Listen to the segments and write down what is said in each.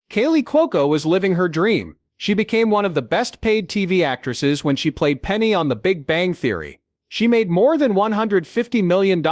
Kaylee Cuoco was living her dream. She became one of the best-paid TV actresses when she played Penny on The Big Bang Theory. She made more than $150 million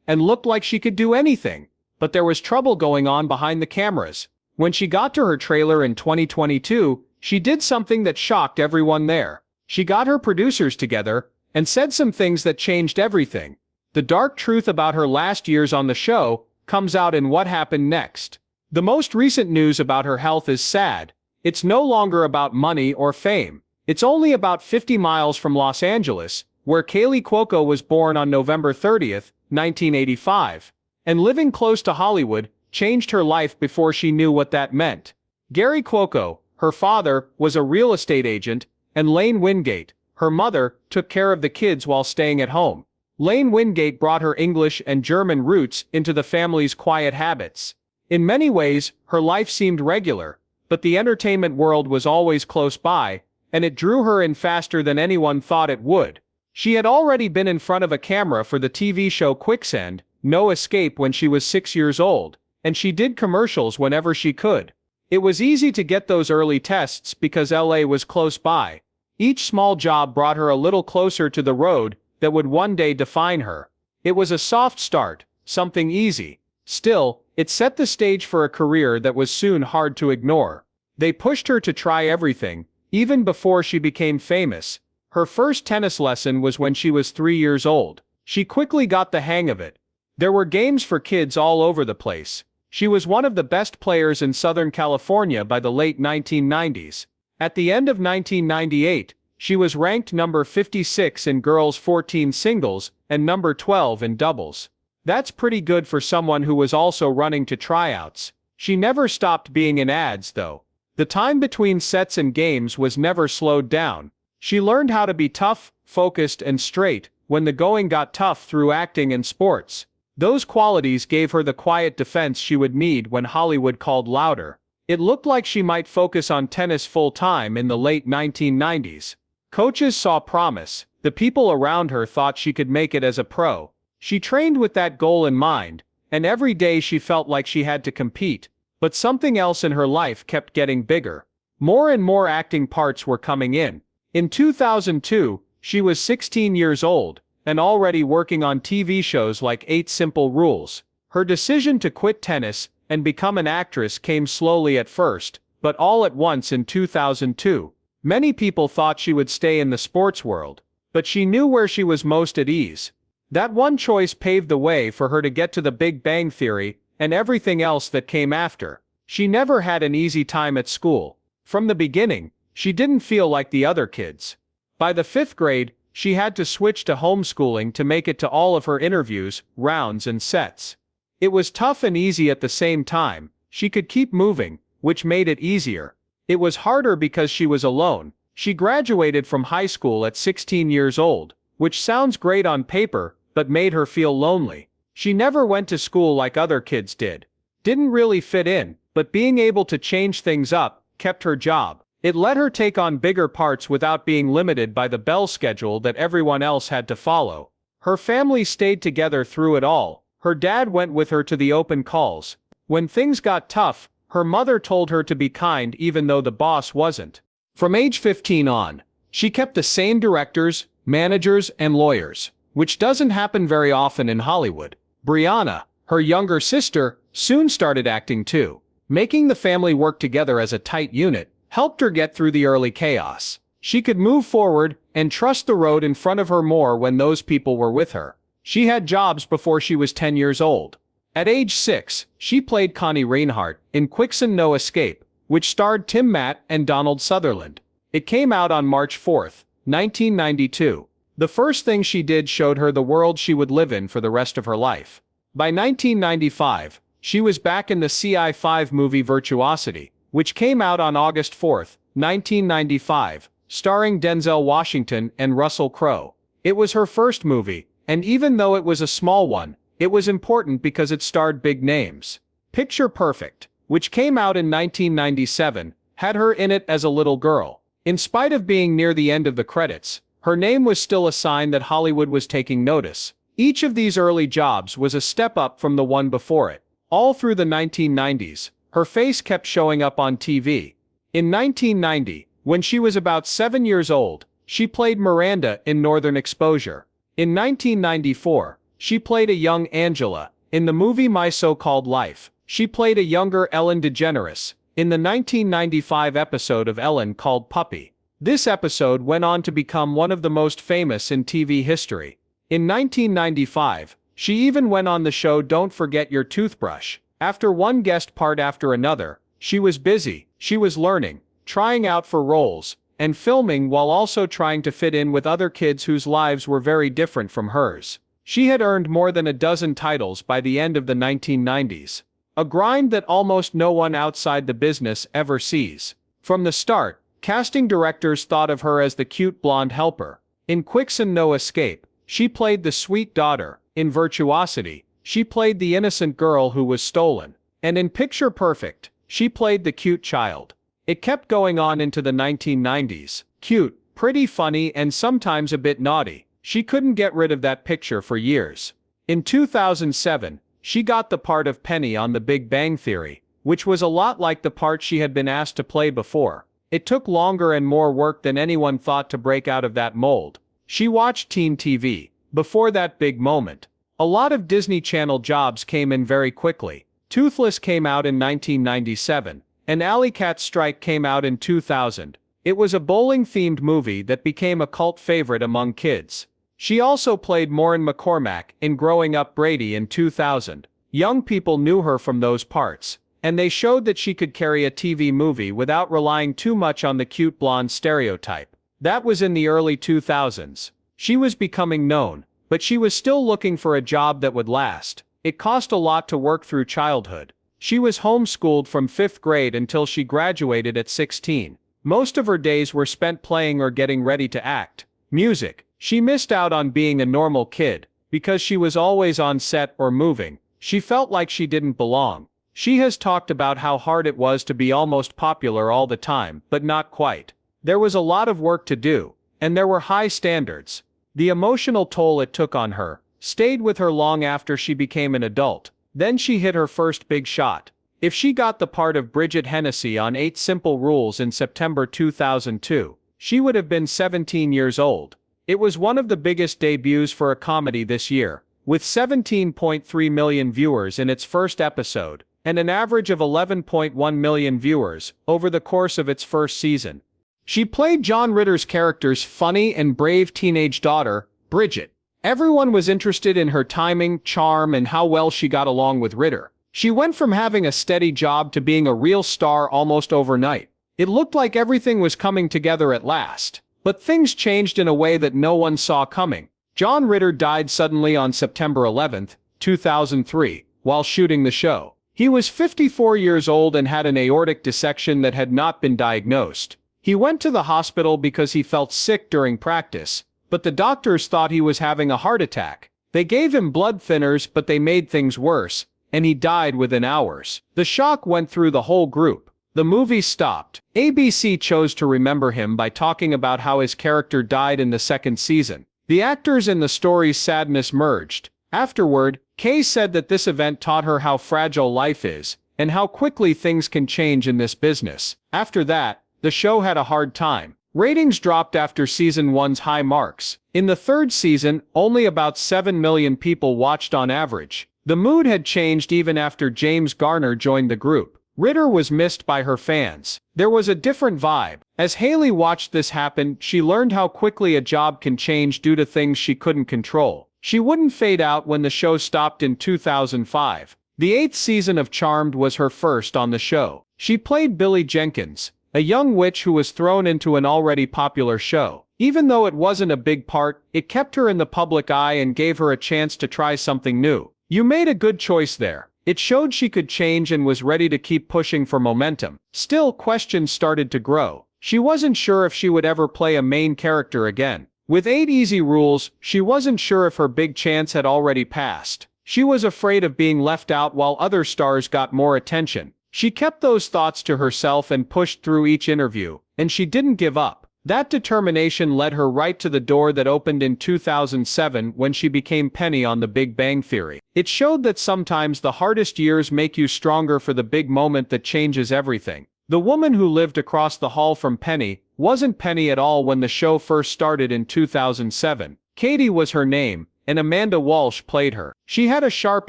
and looked like she could do anything. But there was trouble going on behind the cameras. When she got to her trailer in 2022, she did something that shocked everyone there. She got her producers together and said some things that changed everything. The dark truth about her last years on the show comes out in what happened next. The most recent news about her health is sad. It's no longer about money or fame. It's only about 50 miles from Los Angeles, where Kaylee Cuoco was born on November 30th, 1985. And living close to Hollywood changed her life before she knew what that meant. Gary Cuoco, her father, was a real estate agent, and Lane Wingate, her mother, took care of the kids while staying at home. Lane Wingate brought her English and German roots into the family's quiet habits. In many ways, her life seemed regular, but the entertainment world was always close by, and it drew her in faster than anyone thought it would. She had already been in front of a camera for the TV show Quicksand, No Escape when she was 6 years old, and she did commercials whenever she could. It was easy to get those early tests because LA was close by. Each small job brought her a little closer to the road that would one day define her. It was a soft start, something easy. Still, it set the stage for a career that was soon hard to ignore. They pushed her to try everything, even before she became famous. Her first tennis lesson was when she was 3 years old. She quickly got the hang of it. There were games for kids all over the place. She was one of the best players in Southern California by the late 1990s. At the end of 1998, she was ranked number 56 in girls 14 singles and number 12 in doubles. That's pretty good for someone who was also running to tryouts. She never stopped being in ads, though. The time between sets and games was never slowed down. She learned how to be tough, focused, and straight when the going got tough through acting and sports. Those qualities gave her the quiet defense she would need when Hollywood called louder. It looked like she might focus on tennis full-time in the late 1990s. Coaches saw promise. The people around her thought she could make it as a pro. She trained with that goal in mind, and every day she felt like she had to compete. But something else in her life kept getting bigger. More and more acting parts were coming in. In 2002, she was 16 years old, and already working on TV shows like 8 Simple Rules. Her decision to quit tennis and become an actress came slowly at first, but all at once in 2002. Many people thought she would stay in the sports world, but she knew where she was most at ease. That one choice paved the way for her to get to The Big Bang Theory and everything else that came after. She never had an easy time at school. From the beginning, she didn't feel like the other kids. By the 5th grade, she had to switch to homeschooling to make it to all of her interviews, rounds, and sets. It was tough and easy at the same time. She could keep moving, which made it easier. It was harder because she was alone. She graduated from high school at 16 years old, which sounds great on paper, but made her feel lonely. She never went to school like other kids did. Didn't really fit in, but being able to change things up kept her job. It let her take on bigger parts without being limited by the bell schedule that everyone else had to follow. Her family stayed together through it all. Her dad went with her to the open calls. When things got tough, her mother told her to be kind even though the boss wasn't. From age 15 on, she kept the same directors, managers, and lawyers, which doesn't happen very often in Hollywood. Brianna, her younger sister, soon started acting too. Making the family work together as a tight unit helped her get through the early chaos. She could move forward and trust the road in front of her more when those people were with her. She had jobs before she was 10 years old. At age 6, she played Connie Reinhardt in Quicksand No Escape, which starred Tim Matt and Donald Sutherland. It came out on March 4, 1992. The first thing she did showed her the world she would live in for the rest of her life. By 1995, she was back in the CI5 movie Virtuosity, which came out on August 4, 1995, starring Denzel Washington and Russell Crowe. It was her first movie, and even though it was a small one, it was important because it starred big names. Picture Perfect, which came out in 1997, had her in it as a little girl. In spite of being near the end of the credits, her name was still a sign that Hollywood was taking notice. Each of these early jobs was a step up from the one before it. All through the 1990s, her face kept showing up on TV. In 1990, when she was about 7 years old, she played Miranda in Northern Exposure. In 1994, she played a young Angela. In the movie My So-Called Life, she played a younger Ellen DeGeneres in the 1995 episode of Ellen called Puppy. This episode went on to become one of the most famous in TV history. In 1995, she even went on the show Don't Forget Your Toothbrush. After one guest part after another, she was busy, she was learning, trying out for roles, and filming while also trying to fit in with other kids whose lives were very different from hers. She had earned more than a dozen titles by the end of the 1990s. A grind that almost no one outside the business ever sees. From the start, casting directors thought of her as the cute blonde helper. In Quicks and No Escape, she played the sweet daughter. In Virtuosity, she played the innocent girl who was stolen. And in Picture Perfect, she played the cute child. It kept going on into the 1990s. Cute, pretty funny, and sometimes a bit naughty. She couldn't get rid of that picture for years. In 2007, she got the part of Penny on The Big Bang Theory, which was a lot like the part she had been asked to play before. It took longer and more work than anyone thought to break out of that mold. She watched teen TV before that big moment. A lot of Disney Channel jobs came in very quickly. Toothless came out in 1997, and Alley Cat Strike came out in 2000. It was a bowling-themed movie that became a cult favorite among kids. She also played Maureen McCormack in Growing Up Brady in 2000. Young people knew her from those parts, and they showed that she could carry a TV movie without relying too much on the cute blonde stereotype. That was in the early 2000s. She was becoming known, but she was still looking for a job that would last. It cost a lot to work through childhood. She was homeschooled from 5th grade until she graduated at 16. Most of her days were spent playing or getting ready to act. Music. She missed out on being a normal kid, because she was always on set or moving. She felt like she didn't belong. She has talked about how hard it was to be almost popular all the time, but not quite. There was a lot of work to do, and there were high standards. The emotional toll it took on her stayed with her long after she became an adult. Then she hit her first big shot. If she got the part of Bridget Hennessy on 8 Simple Rules in September 2002, she would have been 17 years old. It was one of the biggest debuts for a comedy this year, with 17.3 million viewers in its first episode, and an average of 11.1 million viewers over the course of its first season. She played John Ritter's character's funny and brave teenage daughter, Bridget. Everyone was interested in her timing, charm, and how well she got along with Ritter. She went from having a steady job to being a real star almost overnight. It looked like everything was coming together at last. But things changed in a way that no one saw coming. John Ritter died suddenly on September 11, 2003, while shooting the show. He was 54 years old and had an aortic dissection that had not been diagnosed. He went to the hospital because he felt sick during practice, but the doctors thought he was having a heart attack. They gave him blood thinners, but they made things worse, and he died within hours. The shock went through the whole group. The movie stopped. ABC chose to remember him by talking about how his character died in the second season. The actors and the story's sadness merged. Afterward, Kay said that this event taught her how fragile life is, and how quickly things can change in this business. After that, the show had a hard time. Ratings dropped after season 1's high marks. In the third season, only about 7 million people watched on average. The mood had changed even after James Garner joined the group. Ritter was missed by her fans. There was a different vibe. As Haley watched this happen, she learned how quickly a job can change due to things she couldn't control. She wouldn't fade out when the show stopped in 2005. The 8th season of Charmed was her first on the show. She played Billie Jenkins, a young witch who was thrown into an already popular show. Even though it wasn't a big part, it kept her in the public eye and gave her a chance to try something new. You made a good choice there. It showed she could change and was ready to keep pushing for momentum. Still, questions started to grow. She wasn't sure if she would ever play a main character again. With 8 Easy Rules, she wasn't sure if her big chance had already passed. She was afraid of being left out while other stars got more attention. She kept those thoughts to herself and pushed through each interview, and she didn't give up. That determination led her right to the door that opened in 2007 when she became Penny on The Big Bang Theory. It showed that sometimes the hardest years make you stronger for the big moment that changes everything. The woman who lived across the hall from Penny wasn't Penny at all when the show first started in 2007. Katie was her name, and Amanda Walsh played her. She had a sharp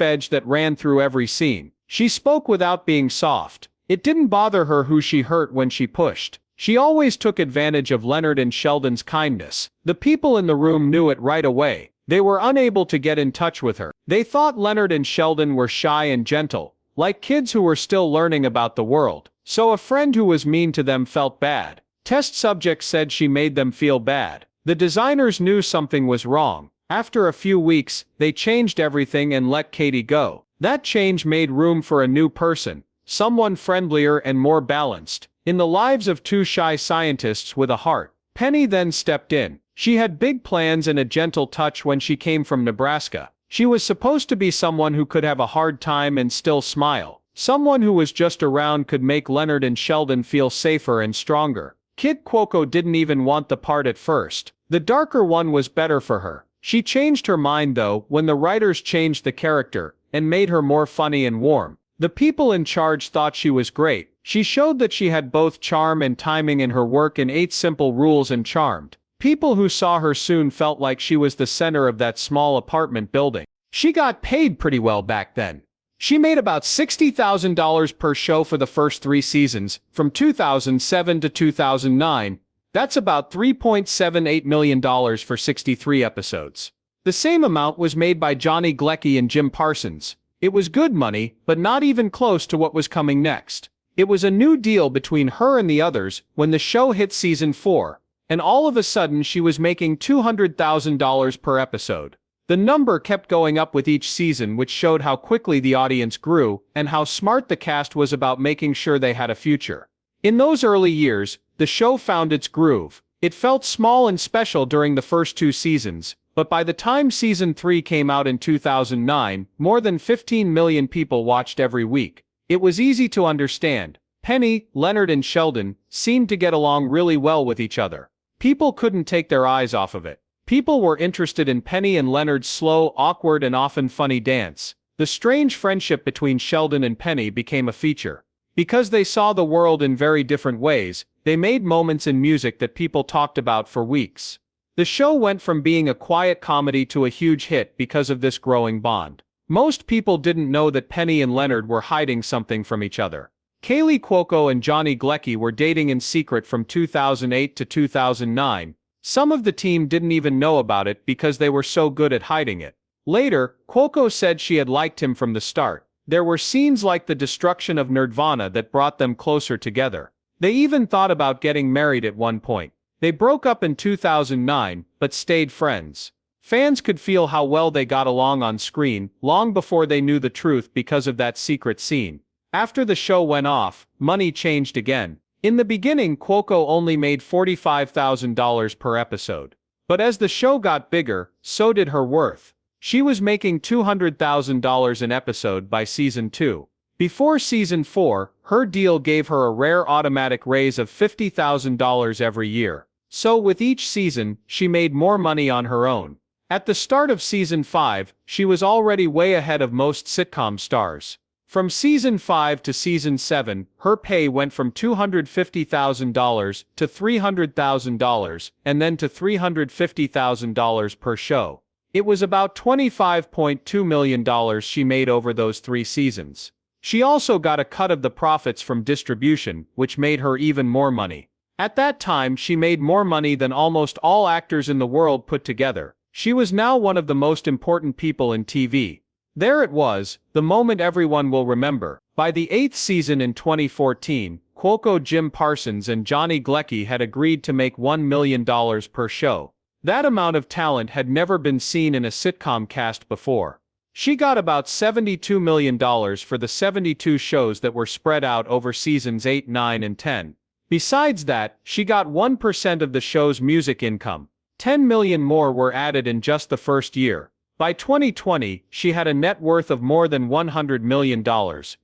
edge that ran through every scene. She spoke without being soft. It didn't bother her who she hurt when she pushed. She always took advantage of Leonard and Sheldon's kindness. The people in the room knew it right away. They were unable to get in touch with her. They thought Leonard and Sheldon were shy and gentle, like kids who were still learning about the world. So a friend who was mean to them felt bad. Test subjects said she made them feel bad. The designers knew something was wrong. After a few weeks, they changed everything and let Katie go. That change made room for a new person, someone friendlier and more balanced. In the lives of two shy scientists with a heart, Penny then stepped in. She had big plans and a gentle touch when she came from Nebraska. She was supposed to be someone who could have a hard time and still smile. Someone who was just around could make Leonard and Sheldon feel safer and stronger. Kid Cuoco didn't even want the part at first. The darker one was better for her. She changed her mind though when the writers changed the character and made her more funny and warm. The people in charge thought she was great. She showed that she had both charm and timing in her work in 8 Simple Rules and Charmed. People who saw her soon felt like she was the center of that small apartment building. She got paid pretty well back then. She made about $60,000 per show for the first 3 seasons, from 2007 to 2009. That's about $3.78 million for 63 episodes. The same amount was made by Johnny Galecki and Jim Parsons. It was good money, but not even close to what was coming next. It was a new deal between her and the others when the show hit season 4, and all of a sudden she was making $200,000 per episode. The number kept going up with each season, which showed how quickly the audience grew and how smart the cast was about making sure they had a future. In those early years, the show found its groove. It felt small and special during the first 2 seasons, but by the time season 3 came out in 2009, more than 15 million people watched every week. It was easy to understand. Penny, Leonard and Sheldon seemed to get along really well with each other. People couldn't take their eyes off of it. People were interested in Penny and Leonard's slow, awkward and often funny dance. The strange friendship between Sheldon and Penny became a feature. Because they saw the world in very different ways, they made moments in music that people talked about for weeks. The show went from being a quiet comedy to a huge hit because of this growing bond. Most people didn't know that Penny and Leonard were hiding something from each other. Kaylee Cuoco and Johnny Galecki were dating in secret from 2008 to 2009. Some of the team didn't even know about it because they were so good at hiding it. Later, Cuoco said she had liked him from the start. There were scenes like the destruction of Nirvana that brought them closer together. They even thought about getting married at one point. They broke up in 2009, but stayed friends. Fans could feel how well they got along on screen, long before they knew the truth because of that secret scene. After the show went off, money changed again. In the beginning, Cuoco only made $45,000 per episode. But as the show got bigger, so did her worth. She was making $200,000 an episode by season 2. Before season 4, her deal gave her a rare automatic raise of $50,000 every year. So with each season, she made more money on her own. At the start of season 5, she was already way ahead of most sitcom stars. From season 5 to season 7, her pay went from $250,000 to $300,000, and then to $350,000 per show. It was about $25.2 million she made over those 3 seasons. She also got a cut of the profits from distribution, which made her even more money. At that time, she made more money than almost all actors in the world put together. She was now one of the most important people in TV. There it was, the moment everyone will remember. By the 8th season in 2014, Cuoco, Jim Parsons and Johnny Galecki had agreed to make $1 million per show. That amount of talent had never been seen in a sitcom cast before. She got about $72 million for the 72 shows that were spread out over seasons 8, 9 and 10. Besides that, she got 1% of the show's music income. 10 million more were added in just the first year. By 2020, she had a net worth of more than $100 million,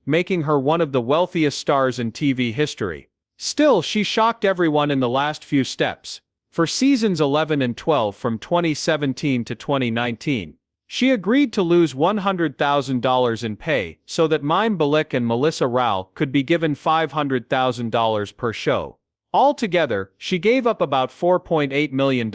making her one of the wealthiest stars in TV history. Still, she shocked everyone in the last few steps. For seasons 11 and 12 from 2017 to 2019, she agreed to lose $100,000 in pay so that Mime Bialik and Melissa Rao could be given $500,000 per show. Altogether, she gave up about $4.8 million.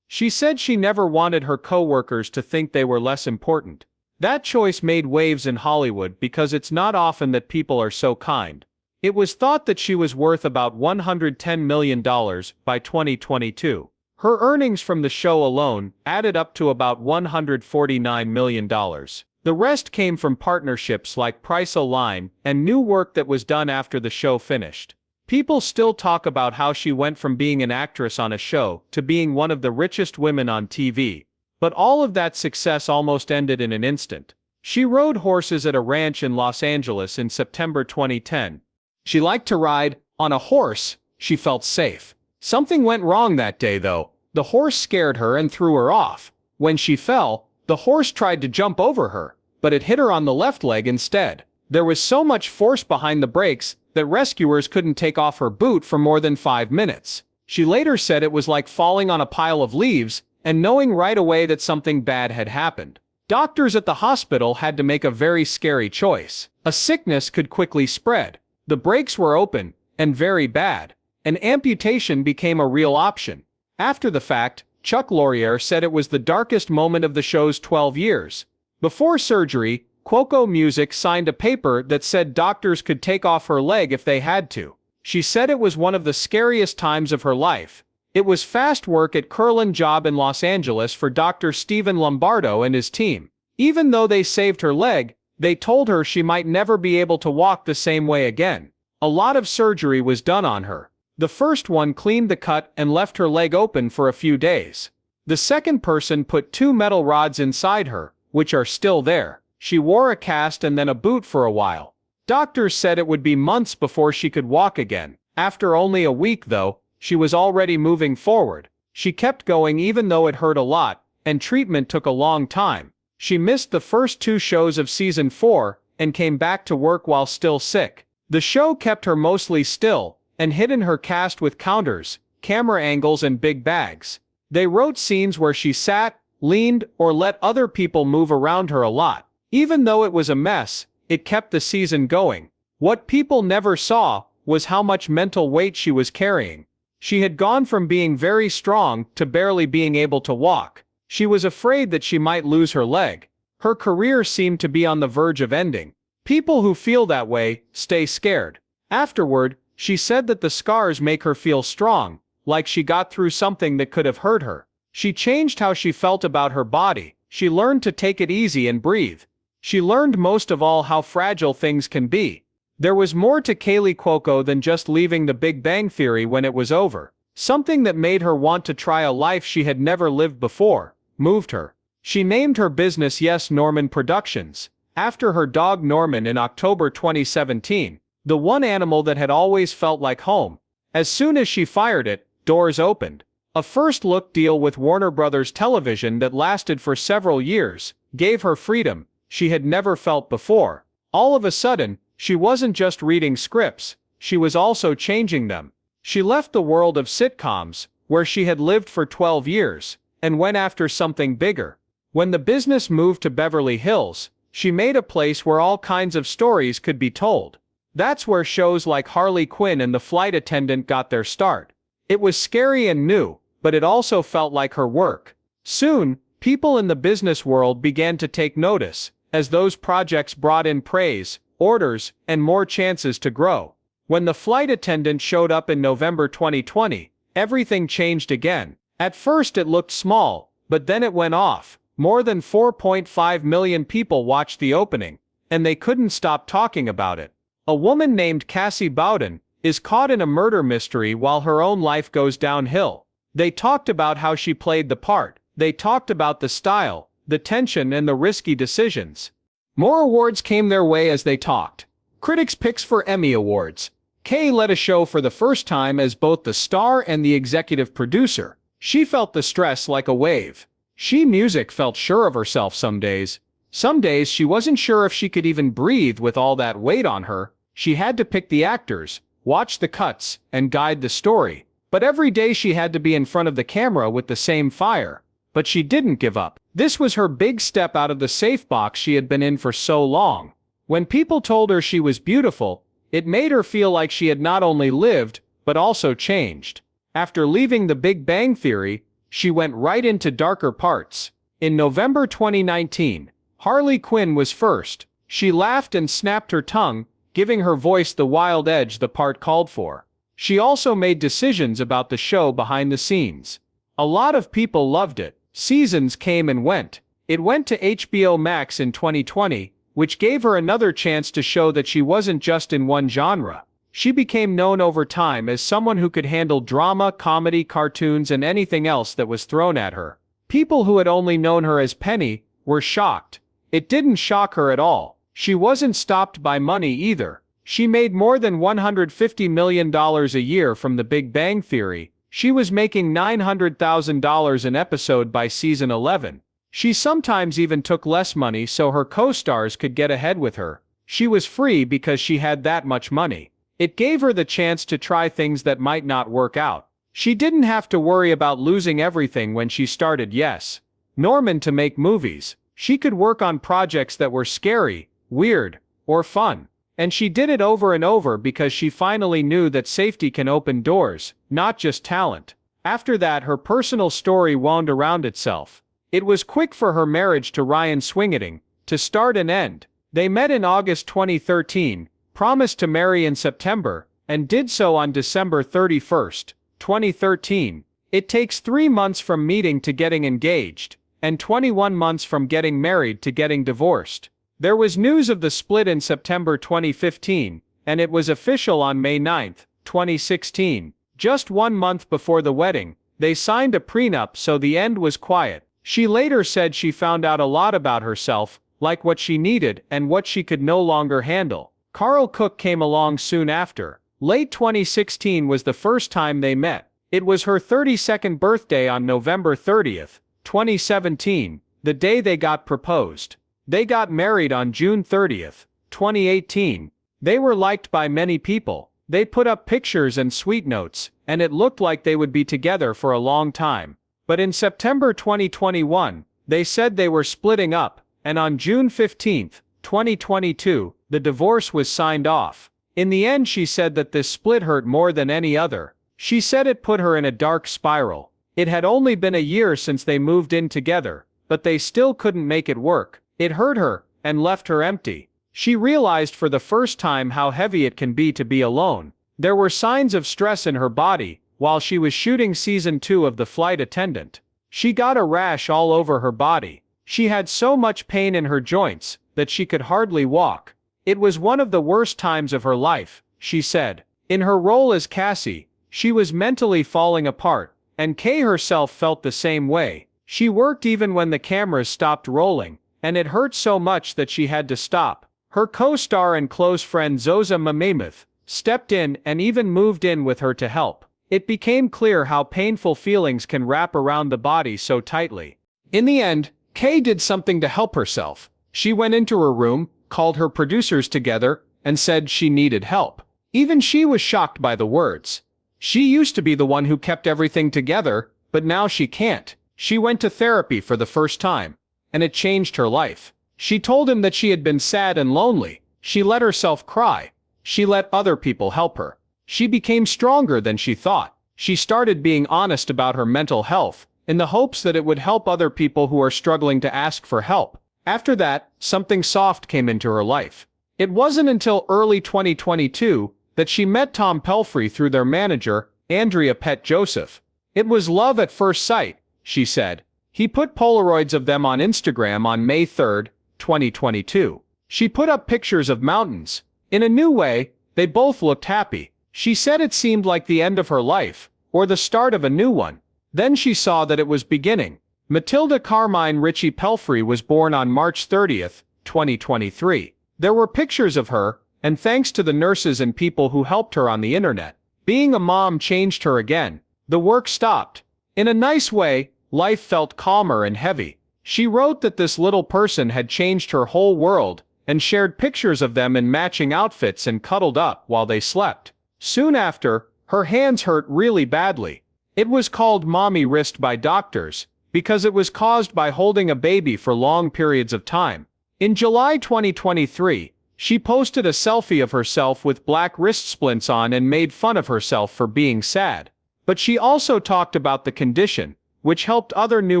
She said she never wanted her co-workers to think they were less important. That choice made waves in Hollywood because it's not often that people are so kind. It was thought that she was worth about $110 million by 2022. Her earnings from the show alone added up to about $149 million. The rest came from partnerships like Price-A-Line and new work that was done after the show finished. People still talk about how she went from being an actress on a show to being one of the richest women on TV. But all of that success almost ended in an instant. She rode horses at a ranch in Los Angeles in September 2010. She liked to ride on a horse. She felt safe. Something went wrong that day though. The horse scared her and threw her off. When she fell, the horse tried to jump over her, but it hit her on the left leg instead. There was so much force behind the brakes that rescuers couldn't take off her boot for more than 5 minutes. She later said it was like falling on a pile of leaves and knowing right away that something bad had happened. Doctors at the hospital had to make a very scary choice. A sickness could quickly spread. The brakes were open and very bad. An amputation became a real option. After the fact, Chuck Laurier said it was the darkest moment of the show's 12 years. Before surgery, Cuoco Music signed a paper that said doctors could take off her leg if they had to. She said it was one of the scariest times of her life. It was fast work at Curlin job in Los Angeles for Dr. Steven Lombardo and his team. Even though they saved her leg, they told her she might never be able to walk the same way again. A lot of surgery was done on her. The first one cleaned the cut and left her leg open for a few days. The second person put 2 metal rods inside her, which are still there. She wore a cast and then a boot for a while. Doctors said it would be months before she could walk again. After only a week though, she was already moving forward. She kept going even though it hurt a lot, and treatment took a long time. She missed the first 2 shows of season 4 and came back to work while still sick. The show kept her mostly still and hidden her cast with counters, camera angles and big bags. They wrote scenes where she sat, leaned, or let other people move around her a lot. Even though it was a mess, it kept the season going. What people never saw was how much mental weight she was carrying. She had gone from being very strong to barely being able to walk. She was afraid that she might lose her leg. Her career seemed to be on the verge of ending. People who feel that way stay scared. Afterward, she said that the scars make her feel strong, like she got through something that could have hurt her. She changed how she felt about her body. She learned to take it easy and breathe. She learned most of all how fragile things can be. There was more to Kaley Cuoco than just leaving The Big Bang Theory when it was over. Something that made her want to try a life she had never lived before moved her. She named her business Yes Norman Productions, after her dog Norman in October 2017, the one animal that had always felt like home. As soon as she fired it, doors opened. A first-look deal with Warner Brothers Television that lasted for several years gave her freedom she had never felt before. All of a sudden, she wasn't just reading scripts, she was also changing them. She left the world of sitcoms, where she had lived for 12 years, and went after something bigger. When the business moved to Beverly Hills, she made a place where all kinds of stories could be told. That's where shows like Harley Quinn and The Flight Attendant got their start. It was scary and new, but it also felt like her work. Soon, people in the business world began to take notice, as those projects brought in praise, orders, and more chances to grow. When The Flight Attendant showed up in November 2020, everything changed again. At first it looked small, but then it went off. More than 4.5 million people watched the opening, and they couldn't stop talking about it. A woman named Cassie Bowden is caught in a murder mystery while her own life goes downhill. They talked about how she played the part. They talked about the style, the tension and the risky decisions. More awards came their way as they talked. Critics' picks for Emmy Awards. Kay led a show for the first time as both the star and the executive producer. She felt the stress like a wave. She Music felt sure of herself some days. Some days she wasn't sure if she could even breathe with all that weight on her. She had to pick the actors. watch the cuts, and guide the story. But every day she had to be in front of the camera with the same fire. But she didn't give up. This was her big step out of the safe box she had been in for so long. When people told her she was beautiful, it made her feel like she had not only lived, but also changed. After leaving The Big Bang Theory, she went right into darker parts. In November 2019, Harley Quinn was first. She laughed and snapped her tongue, giving her voice the wild edge the part called for. She also made decisions about the show behind the scenes. A lot of people loved it. Seasons came and went. It went to HBO Max in 2020, which gave her another chance to show that she wasn't just in one genre. She became known over time as someone who could handle drama, comedy, cartoons, and anything else that was thrown at her. People who had only known her as Penny were shocked. It didn't shock her at all. She wasn't stopped by money either. She made more than $150 million a year from The Big Bang Theory. She was making $900,000 an episode by season 11. She sometimes even took less money so her co-stars could get ahead with her. She was free because she had that much money. It gave her the chance to try things that might not work out. She didn't have to worry about losing everything when she started Yes, Norman to make movies. She could work on projects that were scary, weird, or fun. And she did it over and over because she finally knew that safety can open doors, not just talent. After that, her personal story wound around itself. It was quick for her marriage to Ryan Swingerting to start and end. They met in August 2013, promised to marry in September, and did so on December 31, 2013. It takes 3 months from meeting to getting engaged, and 21 months from getting married to getting divorced. There was news of the split in September 2015, and it was official on May 9, 2016. Just 1 month before the wedding, they signed a prenup, so the end was quiet. She later said she found out a lot about herself, like what she needed and what she could no longer handle. Carl Cook came along soon after. Late 2016 was the first time they met. It was her 32nd birthday on November 30, 2017, the day they got proposed. They got married on June 30, 2018. They were liked by many people. They put up pictures and sweet notes, and it looked like they would be together for a long time. But in September 2021, they said they were splitting up, and on June 15, 2022, the divorce was signed off. In the end, she said that this split hurt more than any other. She said it put her in a dark spiral. It had only been a year since they moved in together, but they still couldn't make it work. It hurt her, and left her empty. She realized for the first time how heavy it can be to be alone. There were signs of stress in her body while she was shooting season 2 of The Flight Attendant. She got a rash all over her body. She had so much pain in her joints that she could hardly walk. It was one of the worst times of her life, she said. In her role as Cassie, she was mentally falling apart, and Kay herself felt the same way. She worked even when the cameras stopped rolling, and it hurt so much that she had to stop. Her co-star and close friend Zoza Mamamith stepped in and even moved in with her to help. It became clear how painful feelings can wrap around the body so tightly. In the end, Kay did something to help herself. She went into her room, called her producers together, and said she needed help. Even she was shocked by the words. She used to be the one who kept everything together, but now she can't. She went to therapy for the first time, and it changed her life. She told him that she had been sad and lonely. She let herself cry. She let other people help her. She became stronger than she thought. She started being honest about her mental health, in the hopes that it would help other people who are struggling to ask for help. After that, something soft came into her life. It wasn't until early 2022 that she met Tom Pelphrey through their manager, Andrea Pett Joseph. It was love at first sight, she said. He put Polaroids of them on Instagram on May 3, 2022. She put up pictures of mountains. In a new way, they both looked happy. She said it seemed like the end of her life, or the start of a new one. Then she saw that it was beginning. Matilda Carmine Ritchie Pelphrey was born on March 30, 2023. There were pictures of her, and thanks to the nurses and people who helped her on the internet, being a mom changed her again. The work stopped. In a nice way, life felt calmer and heavy. She wrote that this little person had changed her whole world, and shared pictures of them in matching outfits and cuddled up while they slept. Soon after, her hands hurt really badly. It was called mommy wrist by doctors, because it was caused by holding a baby for long periods of time. In July 2023, she posted a selfie of herself with black wrist splints on and made fun of herself for being sad. But she also talked about the condition, which helped other new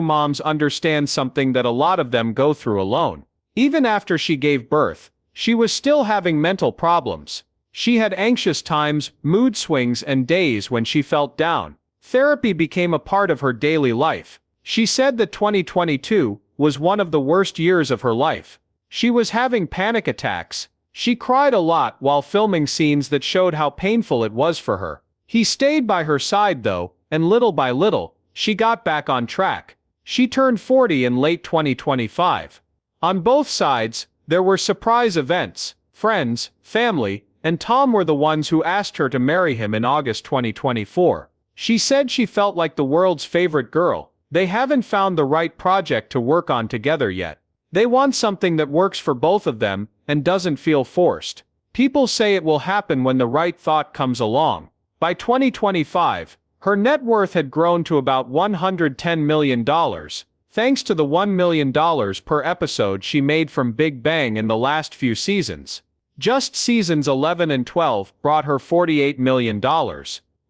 moms understand something that a lot of them go through alone. Even after she gave birth, she was still having mental problems. She had anxious times, mood swings, and days when she felt down. Therapy became a part of her daily life. She said that 2022 was one of the worst years of her life. She was having panic attacks. She cried a lot while filming scenes that showed how painful it was for her. He stayed by her side though, and little by little, she got back on track. She turned 40 in late 2025. On both sides, there were surprise events. Friends, family, and Tom were the ones who asked her to marry him in August 2024. She said she felt like the world's favorite girl. They haven't found the right project to work on together yet. They want something that works for both of them and doesn't feel forced. People say it will happen when the right thought comes along. By 2025, her net worth had grown to about $110 million, thanks to the $1 million per episode she made from Big Bang in the last few seasons. Just seasons 11 and 12 brought her $48 million.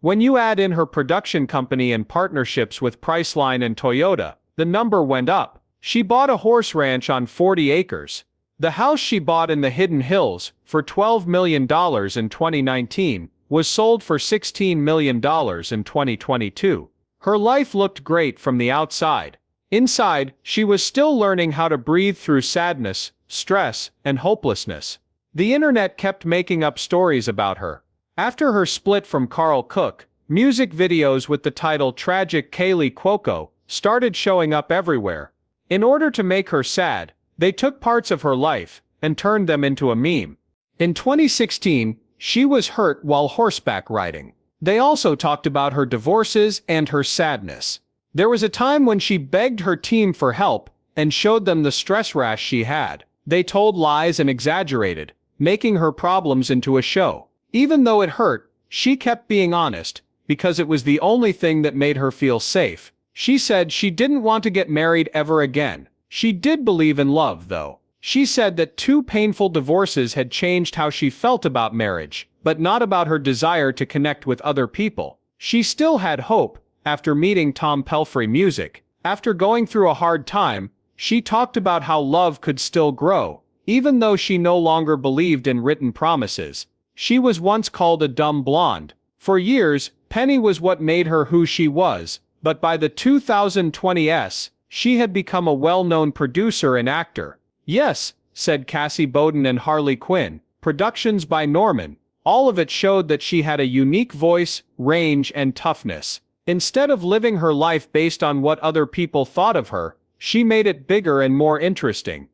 When you add in her production company and partnerships with Priceline and Toyota, the number went up. She bought a horse ranch on 40 acres. The house she bought in the Hidden Hills, for $12 million in 2019, was sold for $16 million in 2022. Her life looked great from the outside. Inside, she was still learning how to breathe through sadness, stress, and hopelessness. The internet kept making up stories about her. After her split from Carl Cook, music videos with the title Tragic Kaylee Cuoco started showing up everywhere. In order to make her sad, they took parts of her life and turned them into a meme. In 2016, she was hurt while horseback riding. They also talked about her divorces and her sadness. There was a time when she begged her team for help and showed them the stress rash she had. They told lies and exaggerated, making her problems into a show. Even though it hurt, she kept being honest, because it was the only thing that made her feel safe. She said she didn't want to get married ever again. She did believe in love, though. She said that 2 painful divorces had changed how she felt about marriage, but not about her desire to connect with other people. She still had hope after meeting Tom Pelphrey Music. After going through a hard time, she talked about how love could still grow, even though she no longer believed in written promises. She was once called a dumb blonde. For years, Penny was what made her who she was. But by the 2020s, she had become a well-known producer and actor. Yes, said Cassie Bowden and Harley Quinn, productions by Norman. All of it showed that she had a unique voice, range, and toughness. Instead of living her life based on what other people thought of her, she made it bigger and more interesting.